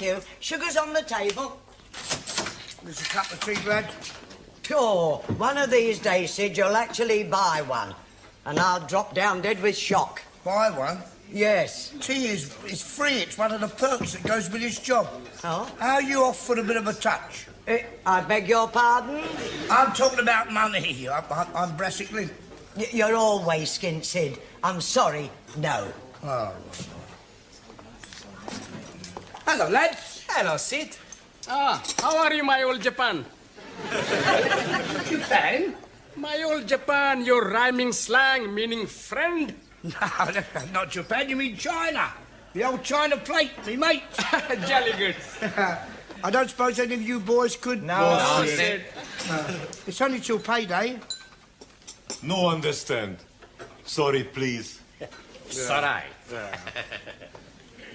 you. Sugar's on the table. There's a cup of tea, lad. Oh, one of these days, Sid, you'll actually buy one. And I'll drop down dead with shock. Buy one? Yes. Tea is free. It's one of the perks that goes with this job. Oh? How are you off for a bit of a touch? I beg your pardon? I'm talking about money. I'm brassically. You're always skint, Sid. I'm sorry, no. Oh. Hello, lads. Hello, Sid. Ah, how are you, my old Japan? Japan? My old Japan, your rhyming slang meaning friend? No, that's not Japan. You mean China. The old China plate, me mate. Jolly good. I don't suppose any of you boys could... No, Sid. It's only till payday. No understand. Sorry, please. Sorry.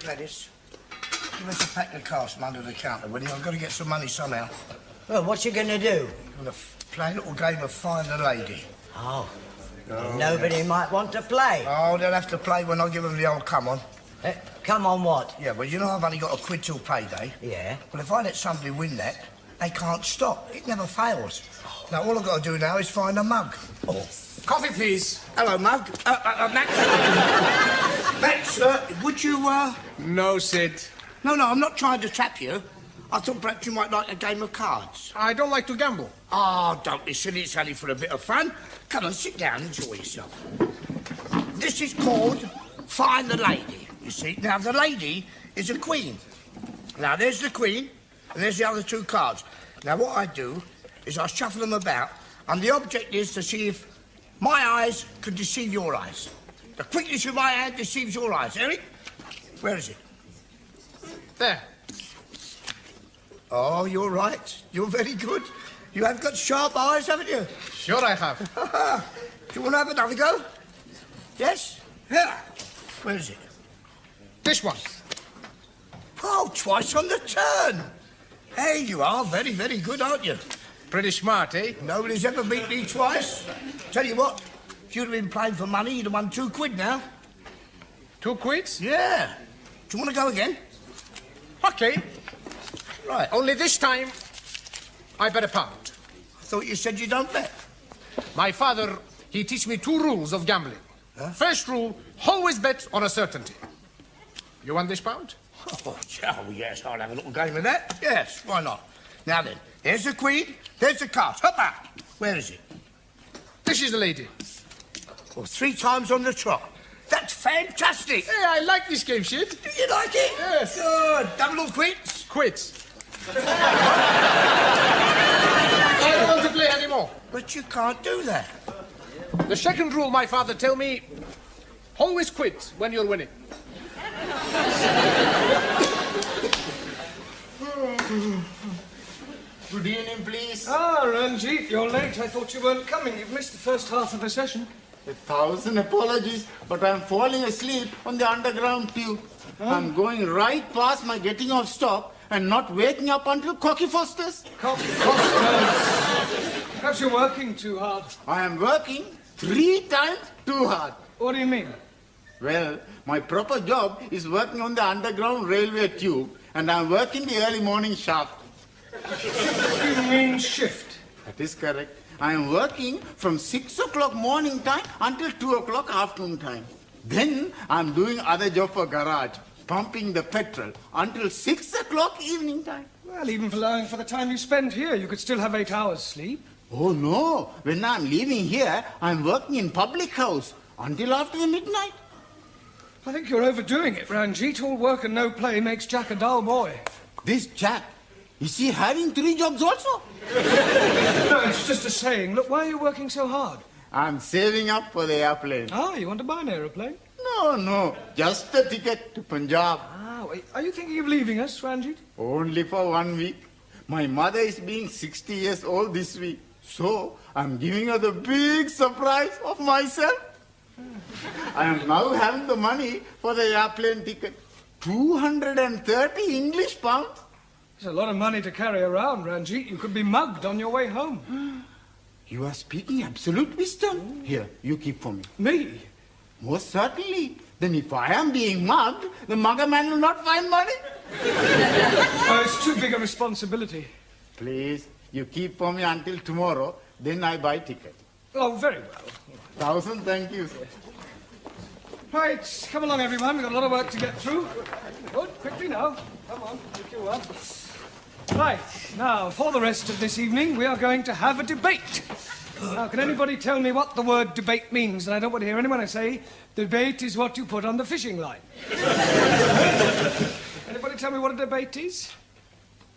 Gladys, give us a pack of cards from under the counter, will you? I've got to get some money somehow. Well, what you going to do? I'm going to play a little game of Find the Lady. Oh. Nobody might want to play. Oh, they'll have to play when I give them the old come on. Come on what? Yeah, well, you know I've only got a quid till payday. Yeah. Well, if I let somebody win that, they can't stop. It never fails. Now, all I've got to do now is find a mug. Oh. Coffee, please. Hello, mug. Max. Max, would you, No, Sid. No, I'm not trying to trap you. I thought perhaps you might like a game of cards. I don't like to gamble. Oh, don't be silly. It's only for a bit of fun. Come on, sit down, enjoy yourself. This is called Find the Lady, you see. Now, the lady is a queen. Now, there's the queen, and there's the other two cards. Now, what I do is I shuffle them about, and the object is to see if my eyes can deceive your eyes. The quickness of my hand deceives your eyes. Eric, where is it? There. Oh, you're right. You're very good. You have got sharp eyes, haven't you? Sure I have. Do you want to have another go? Yes? Yeah. Where is it? This one. Oh, twice on the turn. Hey, you are very, very good, aren't you? Pretty smart, eh? Nobody's ever beat me twice. Tell you what, if you'd have been playing for money, you'd have won 2 quid now. 2 quids? Yeah. Do you want to go again? Okay. Right. Only this time, I bet £1. I thought you said you don't bet. My father, he teach me 2 rules of gambling. Huh? First rule, always bet on a certainty. You want this £1? Oh, yes, I'll have a little game of that. Yes, why not? Now then, there's the queen, there's the card. Hoppa! Where is it? This is the lady. Well, 3 times on the trot. That's fantastic. Hey, I like this game, Sid. Do you like it? Yes. Good. Double or quits? Quits. I don't want to play anymore. But you can't do that. The second rule my father tell me, always quit when you're winning. Good evening, please. Ah, Ranjit, you're late. I thought you weren't coming. You've missed the first half of the session. 1,000 apologies, but I'm falling asleep on the underground tube. I'm going right past my getting off stop and not waking up until Cocky Foster's. Cocky Foster's. Perhaps you're working too hard. I am working 3 times too hard. What do you mean? Well, my proper job is working on the underground railway tube, and I'm working the early morning shaft. You mean shift? That is correct. I am working from 6 o'clock morning time until 2 o'clock afternoon time. Then I'm doing other job for garage, pumping the petrol until 6 o'clock evening time. Well, even for allowing for the time you spend here, you could still have 8 hours sleep. Oh, no. When I'm leaving here, I'm working in public house until after the midnight. I think you're overdoing it, Ranjit. All work and no play makes Jack a dull boy. This Jack, is he having 3 jobs also? No, it's just a saying. Look, why are you working so hard? I'm saving up for the airplane. Ah, you want to buy an aeroplane? No, just a ticket to Punjab. Ah, wait. Are you thinking of leaving us, Ranjit? Only for 1 week. My mother is being 60 years old this week. So, I'm giving her the big surprise of myself. I am now having the money for the airplane ticket. 230 English pounds. It's a lot of money to carry around, Ranjit. You could be mugged on your way home. You are speaking absolute wisdom. Here, you keep for me. Me? Most certainly. Then if I am being mugged, the mugger man will not find money. Oh, it's too big a responsibility. Please, you keep for me until tomorrow, then I buy ticket. Oh, very well. 1,000 thank you, sir. Right, come along, everyone. We've got a lot of work to get through. Good, quickly now. Come on, pick you up. Right, now, for the rest of this evening, we are going to have a debate. Now, can anybody tell me what the word debate means? And I don't want to hear anyone say, debate is what you put on the fishing line. Anybody tell me what a debate is?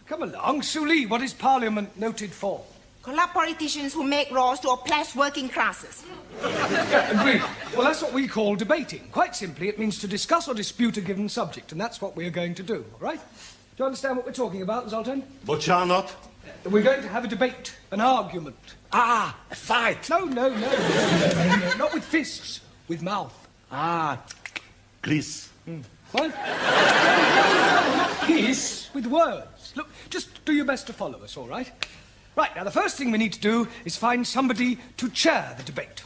Come along. Suli, what is Parliament noted for? Corrupt politicians who make laws to oppress working classes. Agreed. Well, that's what we call debating. Quite simply, it means to discuss or dispute a given subject, and that's what we're going to do, all right? Do you understand what we're talking about, Zoltan? Boccianot? We're going to have a debate, an argument. Ah, a fight. No, not with fists, with mouth. Ah, Please. What? Not kiss, with words. Look, just do your best to follow us, all right? Right, now the first thing we need to do is find somebody to chair the debate.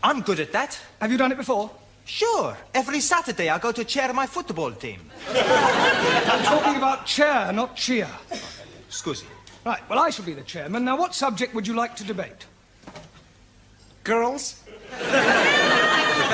I'm good at that. Have you done it before? Sure. Every Saturday I go to chair my football team. I'm talking about chair, not cheer. Scusi. Right, well, I shall be the chairman. Now, what subject would you like to debate? girls?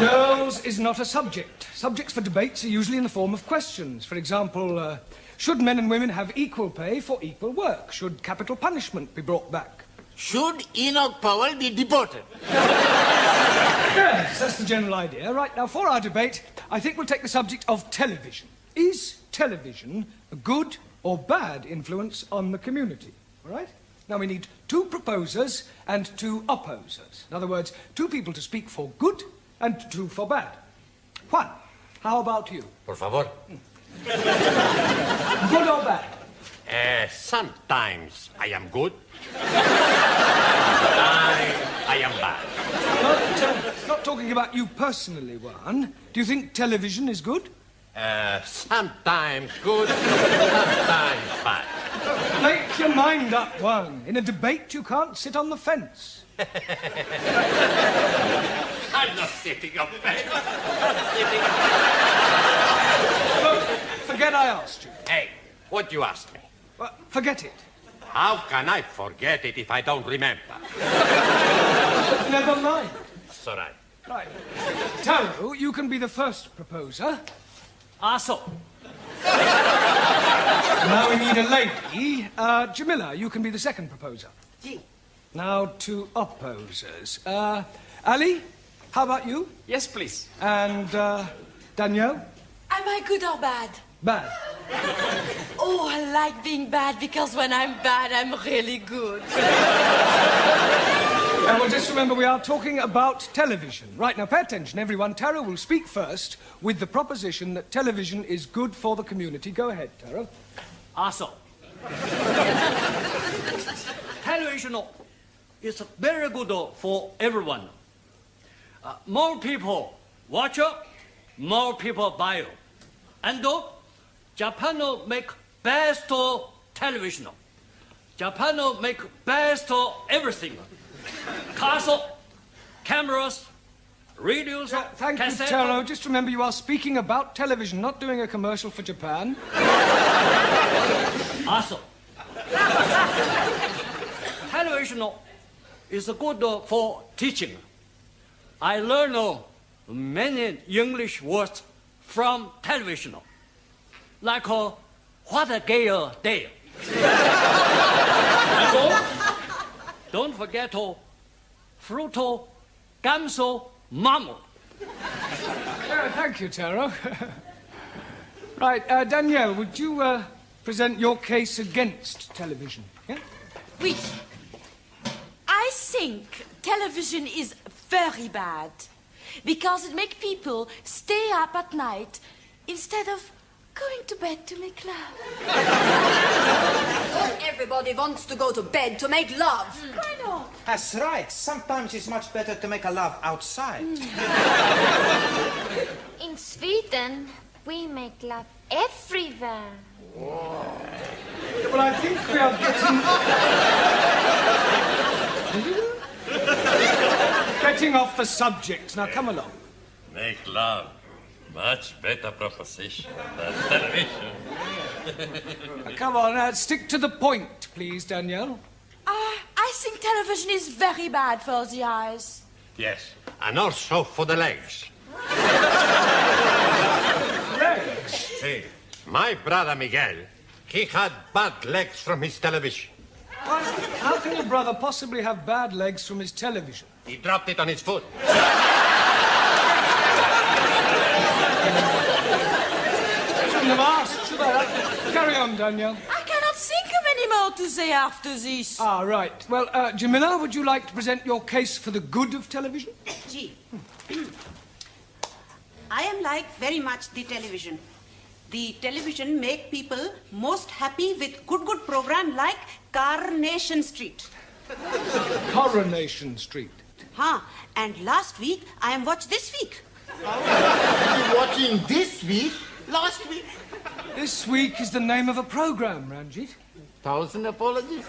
Girls is not a subject. Subjects for debates are usually in the form of questions. For example, should men and women have equal pay for equal work? Should capital punishment be brought back? Should Enoch Powell be deported? Yes, that's the general idea. Right, now, for our debate, I think we'll take the subject of television. Is television a good or bad influence on the community? All right? Now, we need 2 proposers and 2 opposers. In other words, 2 people to speak for good and 2 for bad. Juan, how about you? Por favor. Good or bad? Sometimes I am good. I am bad. Not talking about you personally, Juan. Do you think television is good? Sometimes good, sometimes bad. Make your mind up, Juan. In a debate, you can't sit on the fence. I'm not sitting on fence. Look, forget I asked you. Hey, what you asked me? Well, forget it. How can I forget it if I don't remember? Never mind. It's all right. Right. Taro, you can be the first proposer. Also. Now we need a lady. Jamila, you can be the second proposer. Gee. Now 2 opposers. Ali, how about you? Yes, please. And Danielle? Am I good or bad? Bad. Oh, I like being bad because when I'm bad, I'm really good. Now, well, just remember, we are talking about television. Right, now, pay attention, everyone. Taro will speak first with the proposition that television is good for the community. Go ahead, Taro. Also. Television is very good for everyone. More people watch, more people buy. And Japan make best television. Japan make best everything. Cars, cameras, radios, Thank you, cassette. Taro. Just remember, you are speaking about television, not doing a commercial for Japan. Also, television is good for teaching. I learn many English words from television, like what a gay day. Don't forget fruto, gamso, mamo. Thank you, Taro. Right, Danielle, would you present your case against television? Yeah? Oui. I think television is very bad because it makes people stay up at night instead of going to bed to make love. Everybody wants to go to bed to make love. Why not? That's right. Sometimes it's much better to make a love outside. In Sweden, we make love everywhere. Well, I think we are getting off the subject. Now, come along. Make love. Much better proposition than television. Come on, stick to the point, please, Danielle. I think television is very bad for the eyes. Yes, and also for the legs. Legs? See, my brother Miguel, he had bad legs from his television. How can your brother possibly have bad legs from his television? He dropped it on his foot. Shouldn't have asked, should I? Carry on, Danielle. I cannot think of any more to say after this. Ah, right. Well, Jamila, would you like to present your case for the good of television? Gee. I am like very much the television. The television make people most happy with good program like Coronation Street. Coronation Street. And last week, I am watched this week. You're watching this week? Last week? This week is the name of a program, Ranjit. 1,000 apologies.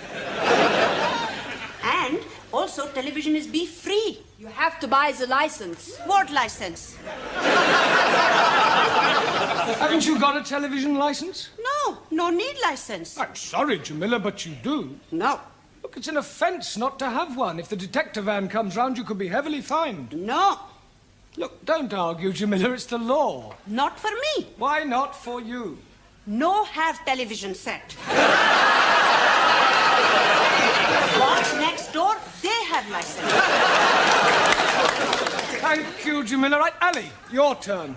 And also television is be free. You have to buy the license. What license? Haven't you got a television license? No need license. I'm sorry, Jamila, but you do. No. Look, it's an offence not to have one. If the detector van comes round, you could be heavily fined. No. Look, don't argue, Jamila. It's the law. Not for me. Why not for you? No have television set. What's next door? They have license. Thank you, Jamila. Right, Ali, your turn.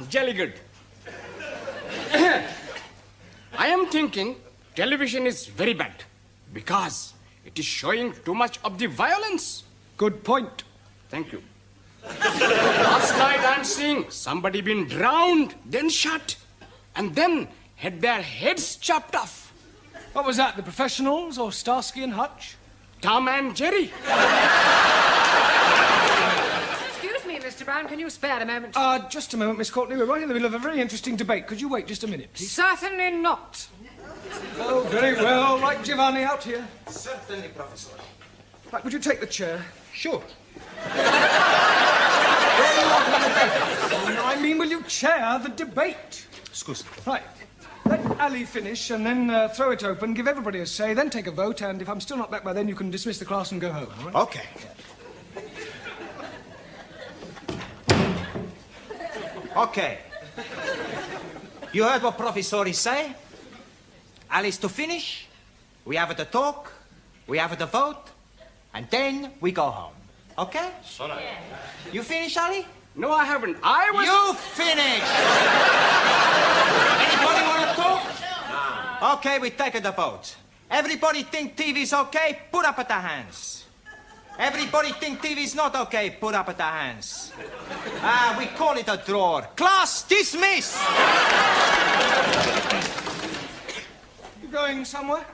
Jolly good. I am thinking television is very bad because it is showing too much of the violence. Good point. Thank you. Last night I'm seeing somebody been drowned, then shot, and then had their heads chopped off. What was that, the Professionals or Starsky and Hutch? Tom and Jerry. Excuse me, Mr. Brown, can you spare a moment? Just a moment, Miss Courtney. We're right in the middle of a very interesting debate. Could you wait just a minute, please? Certainly not. Oh, very well. Right, Giovanni, out here. Certainly, Professor. Right, would you take the chair? Sure. No, I mean, will you chair the debate? Excuse me. Right. Let Ali finish and then throw it open, give everybody a say, then take a vote, and if I'm still not back by then, you can dismiss the class and go home, all right? Okay. Okay. You heard what Professor say? Alice to finish, we have the talk, we have the vote, and then we go home. Okay? Sorry. Yeah. You finish, Ali? No, I haven't. I was... You finish! Anybody want to talk? No. Okay, we take the vote. Everybody think TV's okay? Put up the hands. Everybody think TV's not okay? Put up the hands. We call it a draw. Class, dismiss! You going somewhere?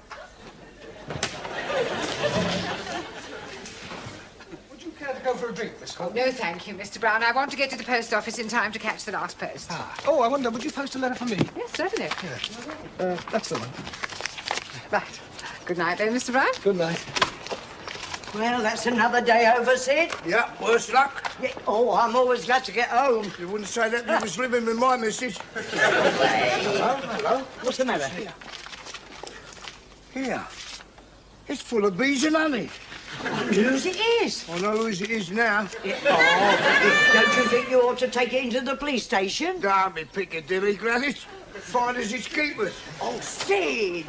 Would you care to go for a drink, Miss Courtney? No, thank you, Mr. Brown. I want to get to the post office in time to catch the last post. Oh, I wonder, would you post a letter for me? Yes, certainly. That's the one. Right. Good night, then, Mr. Brown. Good night. Well, that's another day over, Sid. Yeah, worse luck. Yeah. Oh, I'm always glad to get home. You wouldn't say that you was living with my missus. Hello? What's the matter? Here. It's full of bees and honey. Whose it is? I know whose it is now. Don't you think you ought to take it into the police station? Don't be Piccadilly, Gladys. Fine as its keepers. Oh, Sid!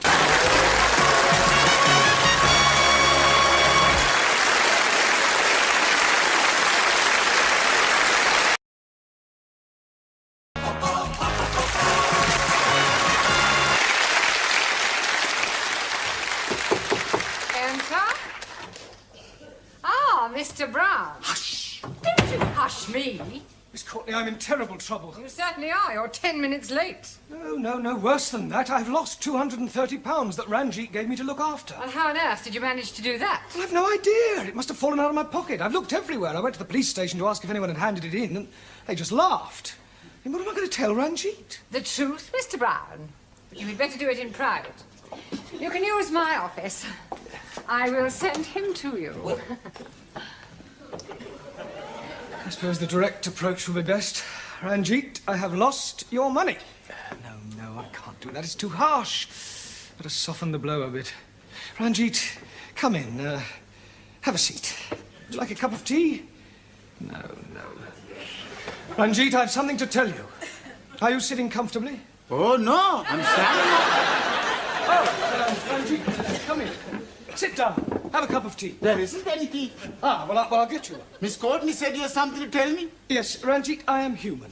Mr. Brown. Hush! Don't you hush me. Miss Courtney, I'm in terrible trouble. You certainly are. You're 10 minutes late. No, worse than that. I've lost £230 that Ranjit gave me to look after. Well, how on earth did you manage to do that? Well, I've no idea. It must have fallen out of my pocket. I've looked everywhere. I went to the police station to ask if anyone had handed it in, and they just laughed. I mean, what am I going to tell Ranjit? The truth, Mr. Brown. But you'd better do it in private. You can use my office. I will send him to you. I suppose the direct approach will be best. Ranjit, I have lost your money. No, I can't do that. It's too harsh. Better soften the blow a bit. Ranjit, come in. Have a seat. Would you like a cup of tea? No. Ranjit, I have something to tell you. Are you sitting comfortably? Oh, no, I'm standing up. Ranjit, come in. Sit down. Have a cup of tea. There isn't any tea. Well, I'll get you one. Miss Courtney said you have something to tell me. Yes, Ranjit, I am human.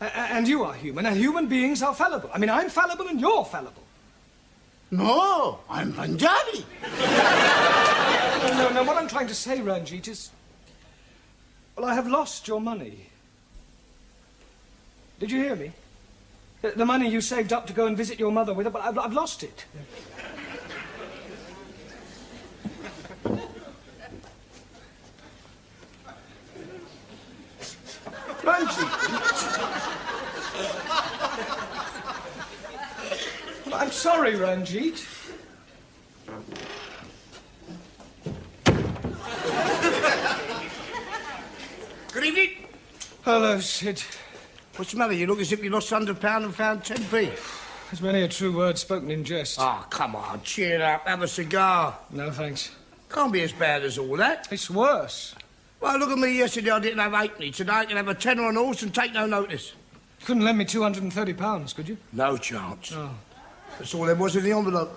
And you are human, and human beings are fallible. I mean, I'm fallible and you're fallible. No, I'm Punjabi. No, what I'm trying to say, Ranjit, is... Well, I have lost your money. Did you hear me? The money you saved up to go and visit your mother with, but I've lost it. Ranjit. I'm sorry, Ranjit. Good evening. Hello, Sid. What's the matter? You look as if you lost £100 and found 10p. There's many a true word spoken in jest. Oh, come on, cheer up. Have a cigar. No, thanks. Can't be as bad as all that. It's worse. Well, look at me yesterday. I didn't have 8p. Today I can have a tenner on horse and take no notice. Couldn't lend me £230, could you? No chance. Oh. That's all there was in the envelope.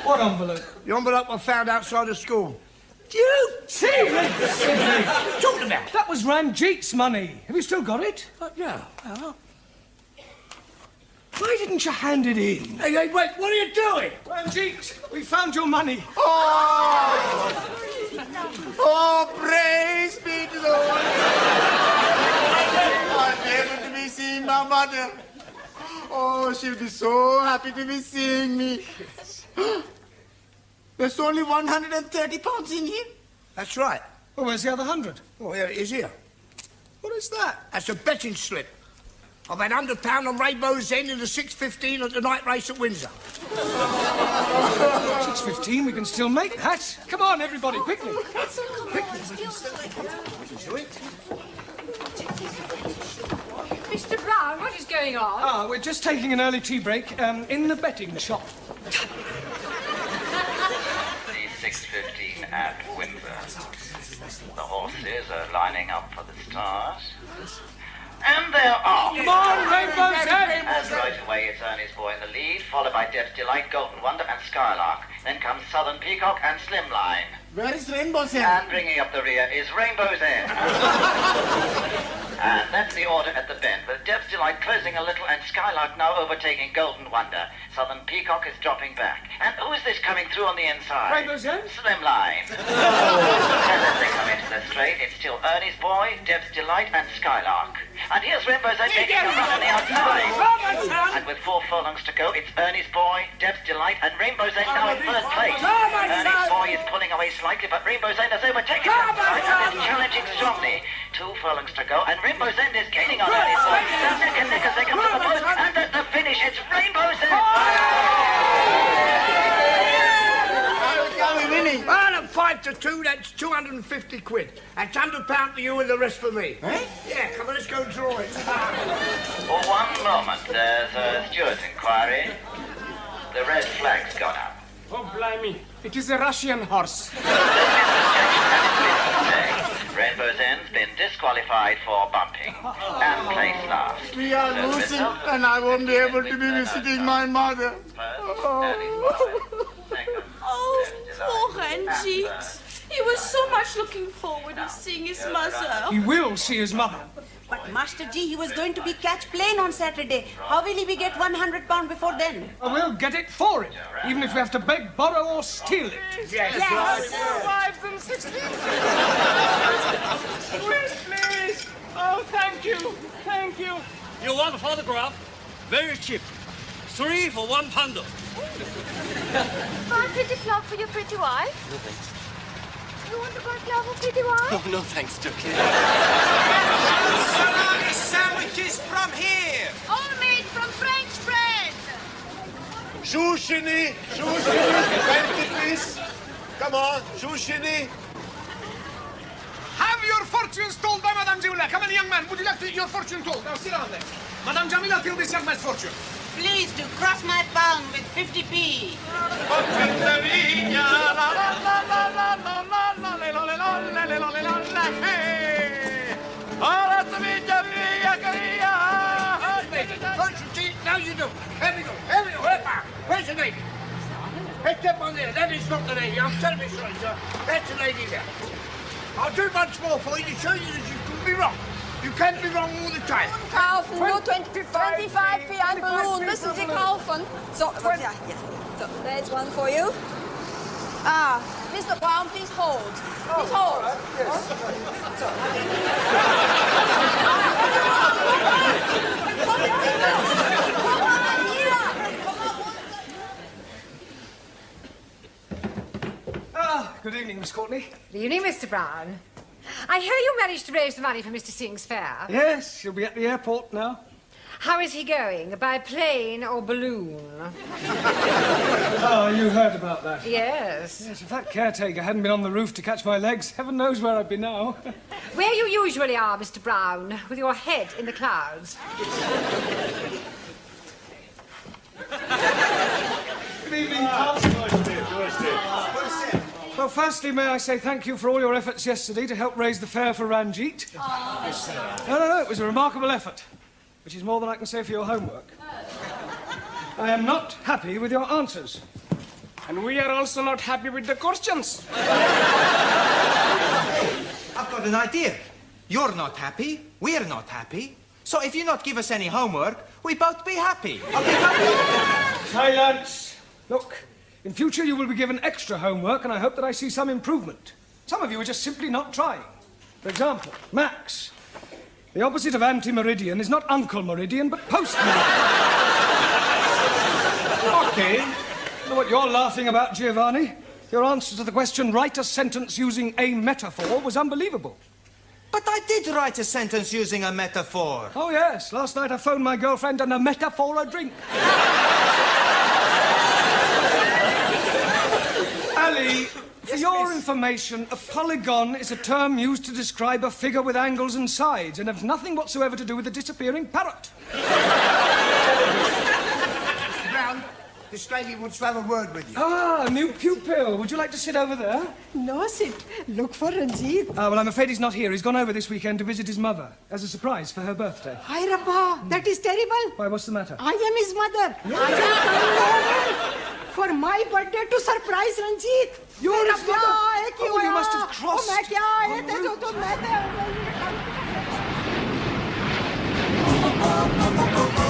What envelope? The envelope I found outside the school. You Sidney! Talking about? That was Ranjit's money. Have you still got it? Yeah. Why didn't you hand it in? Hey, wait, what are you doing? Ranjit, we found your money. Oh, praise be to the Lord. I'm able to be seeing my mother. Oh, she'll be so happy to be seeing me. There's only £130 in here. That's right. Well, where's the other 100? Oh, here it is here. What is that? That's a betting slip. I've had £100 on Rainbow's End in the 6:15 at the night race at Windsor. 6:15, we can still make that. Come on, everybody, quickly. Mr. Brown, what is going on? We're just taking an early tea break in the betting shop. The 6:15 at Windsor. The horses are lining up for the start. And there are. Come on, Rainbow's End! And right away it's Ernie's Boy in the lead, followed by Deb's Delight, Golden Wonder and Skylark. Then comes Southern Peacock and Slimline. Where is Rainbow's End? And bringing up the rear is Rainbow's End. And that's the order at the bend, with Deb's Delight closing a little and Skylark now overtaking Golden Wonder. Southern Peacock is dropping back. And who is this coming through on the inside? Rainbow's End? Slimline. And as they come into the straight, it's still Ernie's Boy, Deb's Delight and Skylark. And here's Rainbow's End making a run on the outside. And with 4 furlongs to go, it's Ernie's Boy, Deb's Delight and Rainbow's End now in first place. Ernie's Boy is pulling away slightly, but Rainbow's End has overtaken him and is challenging strongly. 2 furlongs to go, and Rainbow's End is gaining on Ernie's Boy. They're neck and neck as they come to the post, and at the finish, it's Rainbow's End. Are we winning? Well, at 5-2, that's 250 quid. That's £100 for you and the rest for me. Eh? Yeah, come on, let's go and draw it. For one moment, there's a steward's inquiry. The red flag's gone up. Oh, blimey. It is a Russian horse. Rainbow's End's been disqualified for bumping and placed last. We are losing, and I won't be able to be visiting my mother. Oh, poor Ranjit. He was so much looking forward to seeing his mother. He will see his mother. But Master G, he was going to be catch plane on Saturday. How will he be get £100 before then? We'll get it for him, even if we have to beg, borrow, or steal it. Yes. 5 and 16. Please. Oh, thank you. Thank you. You want a photograph? Very cheap. 3 for £1. Buy a pretty flower for your pretty wife? No, thanks. You want to buy a flower for pretty wife? Oh, no, thanks, it's okay. Salami sandwiches from here. All made from French bread. Shushini, 20 please. Come on, Shushini. Have have your fortunes told by Madame Jamila. Come on, young man. Would you like your fortune told? Now, sit down there. Madame Jamila, tell this young man's fortune. Please to cross my palm with 50p. Now you do. Here we go. Where's the lady? Hey, step on there. That is not the lady. I'm terribly sorry, sir. That's the lady there. I'll do much more for you to show you that you can be wrong. You can't be wrong all the time. Kaufen, nur 25p ein Balloon. Müssen Sie kaufen. So, ja. So, there's one for you. Ah, Mr. Brown, please hold. Please hold. Good evening, Miss Courtney. Good evening, Mr. Brown. I hear you managed to raise the money for Mr. Singh's fare. Yes, she'll be at the airport now. How is he going? By plane or balloon? Oh, you heard about that? Yes. Yes, if that caretaker hadn't been on the roof to catch my legs, heaven knows where I'd be now. Where you usually are, Mr. Brown, with your head in the clouds. Good evening, Well, firstly, may I say thank you for all your efforts yesterday to help raise the fare for Ranjit. No, it was a remarkable effort, which is more than I can say for your homework. I am not happy with your answers. And we are also not happy with the questions. I've got an idea. You're not happy, we're not happy. So if you not give us any homework, we both be happy. Okay, Silence! Look, in future you will be given extra homework, and I hope that I see some improvement. Some of you are just simply not trying. For example, Max. The opposite of anti-meridian is not Uncle Meridian, but post-meridian. Okay. I know what you're laughing about, Giovanni. Your answer to the question, write a sentence using a metaphor, was unbelievable. But I did write a sentence using a metaphor. Oh, yes. Last night I phoned my girlfriend and a metaphor a drink. Ali, for your information, a polygon is a term used to describe a figure with angles and sides and has nothing whatsoever to do with a disappearing parrot. Brown, this lady wants to have a word with you. Ah, a new pupil. Would you like to sit over there? No, sit. Look for Ranjit. Well, I'm afraid he's not here. He's gone over this weekend to visit his mother as a surprise for her birthday. Hi, Rabba. That is terrible. Why, what's the matter? I am his mother. I am coming over for my birthday to surprise Ranjit. You're his mother? Oh, you must have crossed. Oh,